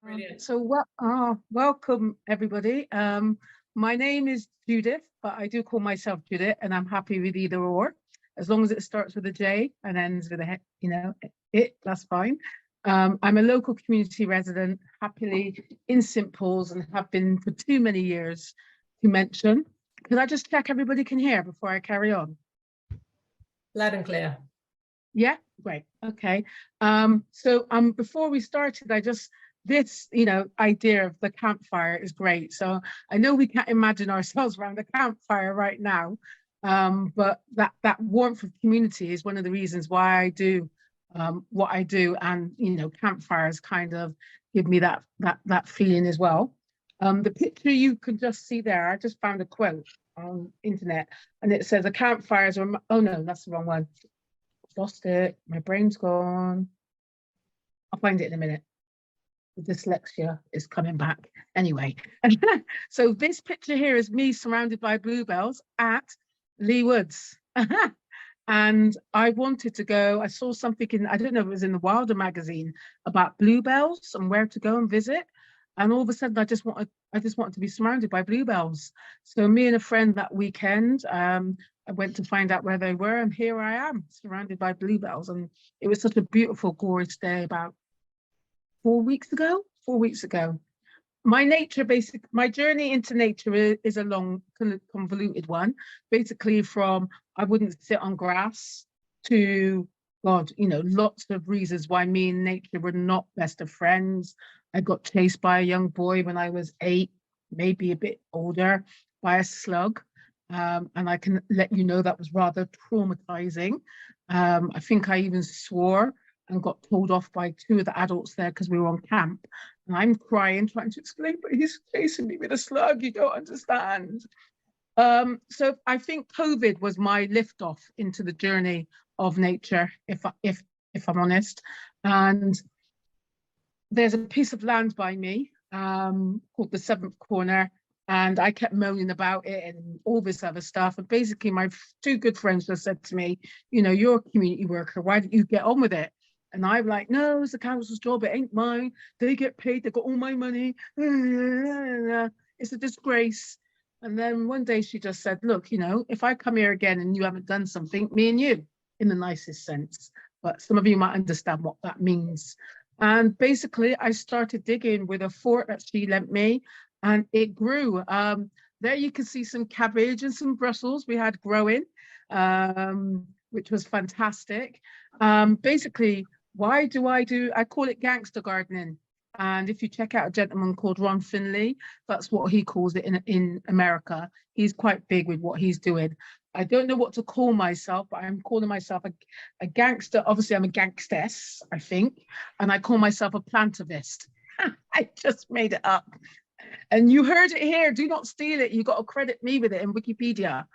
Brilliant. Welcome everybody. My name is Judith, but I do call myself Judith, and I'm happy with either or, as long as it starts with a J and ends with a, that's fine. I'm a local community resident, happily in St. Paul's, and have been for too many years to mention. Can I just check everybody can hear before I carry on? Loud and clear. Yeah, great. Okay. Before we started, this idea of the campfire is great. So I know we can't imagine ourselves around a campfire right now, but that warmth of community is one of the reasons why I do what I do, and campfires kind of give me that feeling as well. The picture you can just see there, I just found a quote on internet, and it says, "A campfire is oh no, that's the wrong one. Lost it. My brain's gone. I'll find it in a minute. The dyslexia is coming back. Anyway, so this picture here is me surrounded by bluebells at Lee Woods. And I wanted to go, I saw something in, I don't know if it was in the Wilder magazine, about bluebells and where to go and visit. And all of a sudden, I just wanted to be surrounded by bluebells. So me and a friend that weekend, I went to find out where they were, and here I am, surrounded by bluebells. And it was such a beautiful, gorgeous day about 4 weeks ago. My journey into nature is a long, convoluted one. Basically, from I wouldn't sit on grass to God, lots of reasons why me and nature were not best of friends. I got chased by a young boy when I was 8, maybe a bit older, by a slug. And I can let you know that was rather traumatizing. I think I even swore and got told off by 2 of the adults there because we were on camp. And I'm crying, trying to explain, but he's chasing me with a slug, you don't understand. So I think COVID was my liftoff into the journey of nature, if I'm honest. And there's a piece of land by me called the Seventh Corner, and I kept moaning about it and all this other stuff. And basically, my 2 good friends just said to me, you're a community worker, why don't you get on with it? And I'm like, no, it's the council's job, it ain't mine. They get paid, they got all my money. It's a disgrace. And then one day she just said, look, if I come here again and you haven't done something, me and you, in the nicest sense, but some of you might understand what that means. And basically, I started digging with a fork that she lent me, and it grew. There you can see some cabbage and some Brussels we had growing, which was fantastic. Basically, why do I call it gangster gardening. And if you check out a gentleman called Ron Finley, that's what he calls it in America. He's quite big with what he's doing. I don't know what to call myself, but I'm calling myself a gangster. Obviously, I'm a gangstess, I think. And I call myself a plantivist. I just made it up. And you heard it here. Do not steal it. You got to credit me with it in Wikipedia.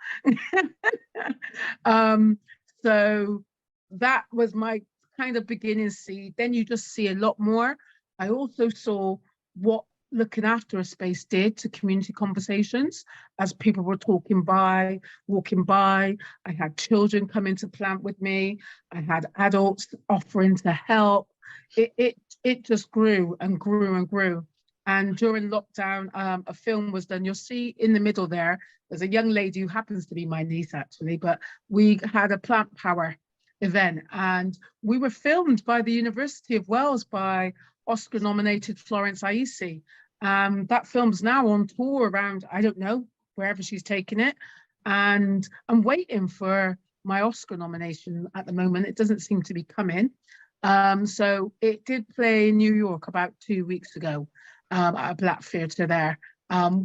So that was my kind of beginning seed. Then you just see a lot more. I also saw what looking after a space did to community conversations as people were walking by. I had children coming to plant with me. I had adults offering to help. It just grew and grew and grew. And during lockdown, a film was done. You'll see in the middle there's a young lady who happens to be my niece, actually, but we had a plant power event, and we were filmed by the University of Wales by Oscar-nominated Florence Aisi. That film's now on tour around, I don't know, wherever she's taking it. And I'm waiting for my Oscar nomination at the moment. It doesn't seem to be coming. So it did play in New York about 2 weeks ago at a Black theatre there,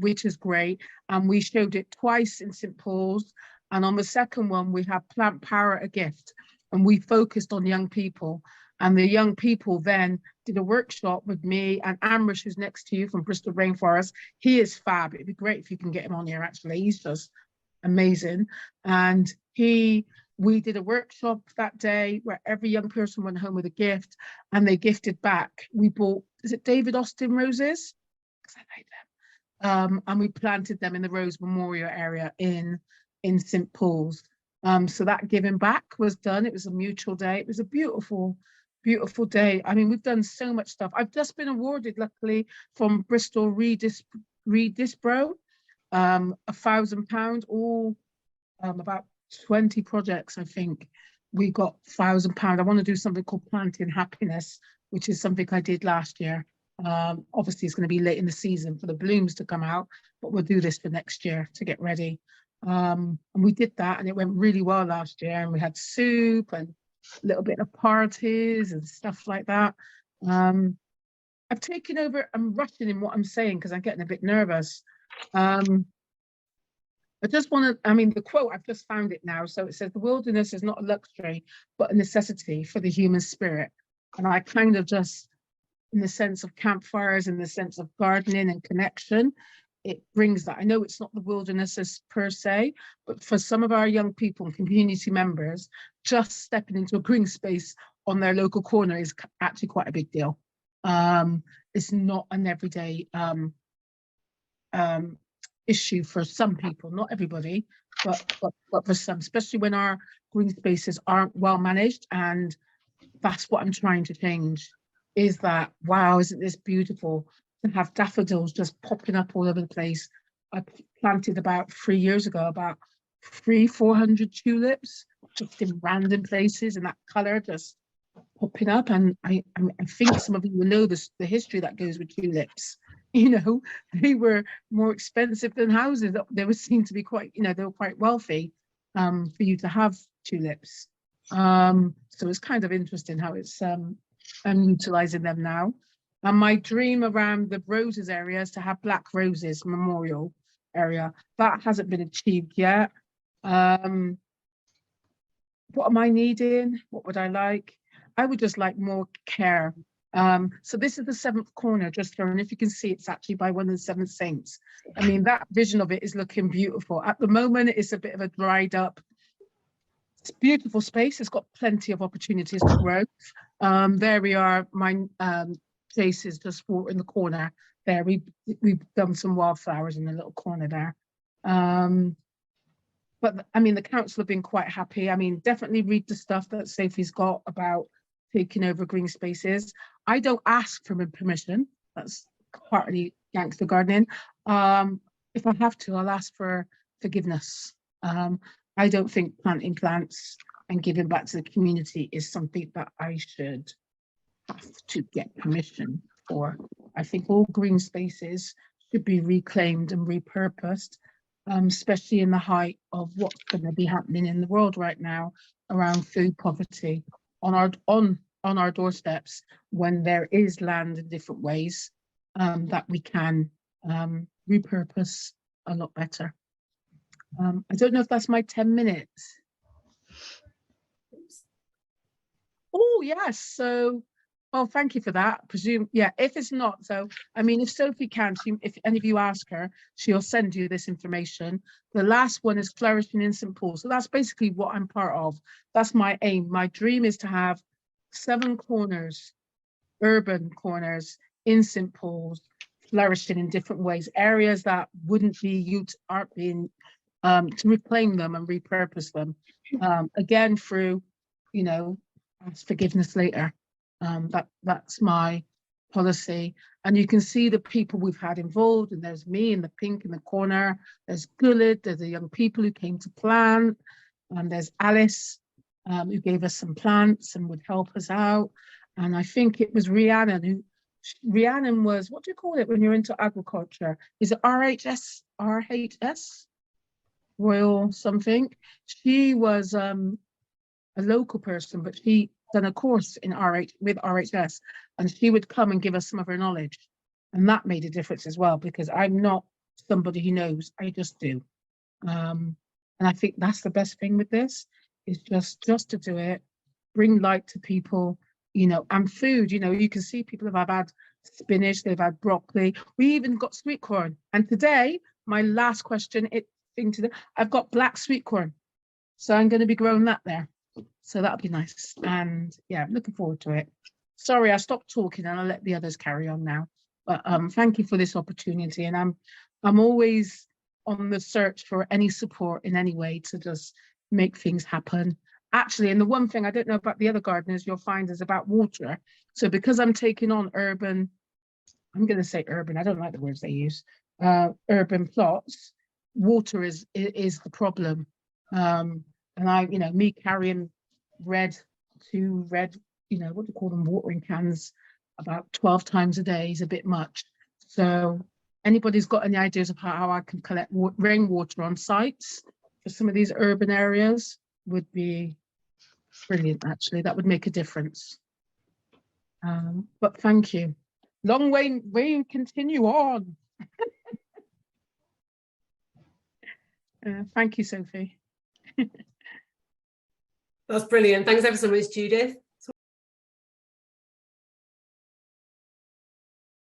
which is great. And we showed it twice in St. Paul's. And on the second one, we had Plant Power, a Gift. And we focused on young people. And the young people then did a workshop with me and Amrish, who's next to you from Bristol Rainforest. He is fab. It'd be great if you can get him on here, actually. He's just amazing. And we did a workshop that day where every young person went home with a gift, and they gifted back. We bought, is it David Austin roses? Because I like them. And we planted them in the Rose Memorial area in St. Paul's. So that giving back was done. It was a mutual day. It was a beautiful beautiful day. I mean, we've done so much stuff. I've just been awarded, luckily, from Bristol Redispro, £1,000, all about 20 projects, I think. We got £1,000. I want to do something called Planting Happiness, which is something I did last year. Obviously, it's going to be late in the season for the blooms to come out, but we'll do this for next year to get ready. And we did that, and it went really well last year. And we had soup and a little bit of parties and stuff like that. I've taken over. I'm rushing in what I'm saying because I'm getting a bit nervous. I just want to, I mean, the quote, I've just found it now. So it says, the wilderness is not a luxury, but a necessity for the human spirit. And I kind of just, in the sense of campfires, in the sense of gardening and connection, it brings that. I know it's not the wilderness as per se, but for some of our young people and community members, just stepping into a green space on their local corner is actually quite a big deal. It's not an everyday issue for some people, not everybody, but for some, especially when our green spaces aren't well managed. And that's what I'm trying to change, is that, wow, isn't this beautiful to have daffodils just popping up all over the place. I planted about 3 years ago about 400 tulips just in random places, and that color just popping up. And I think some of you will know this, the history that goes with tulips. You know, they were more expensive than houses. They were seen to be quite, you know, they were quite wealthy for you to have tulips. So it's kind of interesting how it's I'm utilizing them now. And my dream around the roses area is to have Black Roses Memorial area. That hasn't been achieved yet. What am I needing? What would I like? I would just like more care. So this is the 7th corner, just here, and if you can see, it's actually by one of the 7 saints. I mean, that vision of it is looking beautiful. At the moment, it's a bit of a dried up, it's a beautiful space. It's got plenty of opportunities to grow. There we are. My place is just in the corner there. We've done some wildflowers in the little corner there. But I mean, the council have been quite happy. I mean, definitely read the stuff that Sophie's got about taking over green spaces. I don't ask for permission. That's partly gangster gardening. If I have to, I'll ask for forgiveness. I don't think planting plants and giving back to the community is something that I should have to get permission for. I think all green spaces should be reclaimed and repurposed, especially in the height of what's going to be happening in the world right now around food poverty on our doorsteps, when there is land in different ways that we can repurpose a lot better. I don't know if that's my 10 minutes. Oh, yes. So, oh, thank you for that. I presume, yeah, if it's not, so, I mean, if Sophie can, if any of you ask her, she'll send you this information. The last one is Flourishing in St. Paul. So that's basically what I'm part of. That's my aim. My dream is to have 7 corners, urban corners in St. Paul's, flourishing in different ways, areas that wouldn't be used, aren't being, to reclaim them and repurpose them. Again, through, you know, ask forgiveness later. That's my policy. And you can see the people we've had involved, and there's me in the pink in the corner, there's Gullit, there's the young people who came to plant, and there's Alice, who gave us some plants and would help us out. And I think it was Rhiannon was, what do you call it when you're into agriculture? Is it RHS? Royal something. She was a local person, but she done a course in with RHS, and she would come and give us some of her knowledge. And that made a difference as well, because I'm not somebody who knows, I just do. And I think that's the best thing with this, is just to do it, bring light to people, you know, and food. You know, you can see people have had spinach, they've had broccoli. We even got sweet corn. And today, my last question, I've got black sweet corn. So I'm going to be growing that there. So that'll be nice. And yeah, I'm looking forward to it. Sorry, I stopped talking and I'll let the others carry on now. But thank you for this opportunity. And I'm always on the search for any support in any way to just make things happen actually, and the one thing I don't know about the other gardeners you'll find is about water. So because I'm taking on urban, I'm going to say urban, I don't like the words they use, urban plots, water is the problem. And I, me carrying two red, what do you call them, watering cans about 12 times a day is a bit much. So anybody's got any ideas of how I can collect rainwater on sites for some of these urban areas would be brilliant, actually. That would make a difference. But thank you. Long way continue on. Thank you, Sophie. That's brilliant. Thanks ever so much, Judith.